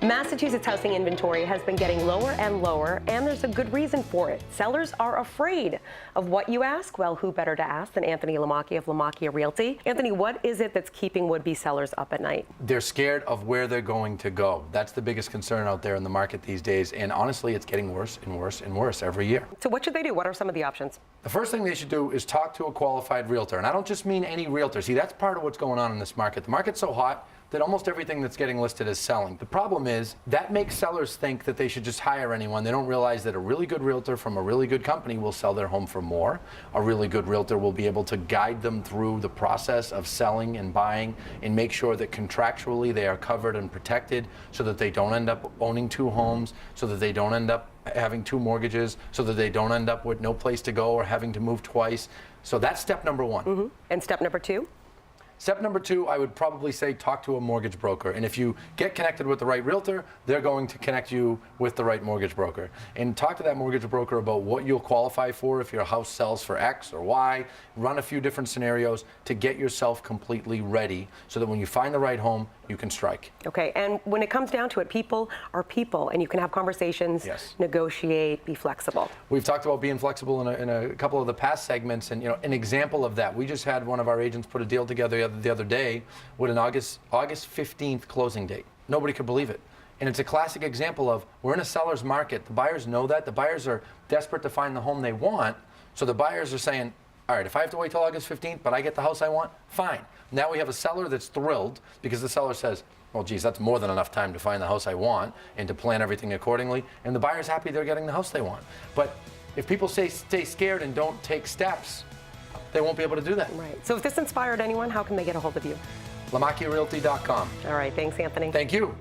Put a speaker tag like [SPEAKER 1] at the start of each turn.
[SPEAKER 1] Massachusetts housing inventory has been getting lower and lower, and there's a good reason for it. Sellers are afraid of what you ask. Well, who better to ask than Anthony Lamacchia of Lamacchia Realty? Anthony, what is it that's keeping would-be sellers up at night?
[SPEAKER 2] They're scared of where they're going to go. That's the biggest concern out there in the market these days, and honestly, it's getting worse and worse and worse every year.
[SPEAKER 1] So what should they do? What are some of the options?
[SPEAKER 2] The first thing they should do is talk to a qualified realtor, and I don't just mean any realtor. See, that's part of what's going on in this market. The market's so hot that almost everything that's getting listed is selling. The problem is that makes sellers think that they should just hire anyone. They don't realize that a really good realtor from a really good company will sell their home for more. A really good realtor will be able to guide them through the process of selling and buying and make sure that contractually they are covered and protected so that they don't end up owning two homes, so that they don't end up having two mortgages, so that they don't end up with no place to go or having to move twice. So that's step number one.
[SPEAKER 1] And step number two?
[SPEAKER 2] Step number two, I would probably say talk to a mortgage broker. And if you get connected with the right realtor, they're going to connect you with the right mortgage broker. And talk to that mortgage broker about what you'll qualify for if your house sells for X or Y. Run a few different scenarios to get yourself completely ready so that when you find the right home, you can strike.
[SPEAKER 1] Okay, and when it comes down to it, people are people, and you can have conversations, negotiate, be flexible.
[SPEAKER 2] We've talked about being flexible in a couple of the past segments, and an example of that, we just had one of our agents put a deal together the other day with an August 15th closing date. Nobody could believe it. And it's a classic example of we're in a seller's market. The buyers know that. The buyers are desperate to find the home they want, so the buyers are saying, all right, if I have to wait till August 15th, but I get the house I want, fine. Now we have a seller that's thrilled because the seller says, well, geez, that's more than enough time to find the house I want and to plan everything accordingly. And the buyer's happy they're getting the house they want. But if people stay scared and don't take steps, they won't be able to do that.
[SPEAKER 1] Right. So if this inspired anyone, how can they get a hold of you?
[SPEAKER 2] LamacchiaRealty.com.
[SPEAKER 1] All right. Thanks, Anthony.
[SPEAKER 2] Thank you.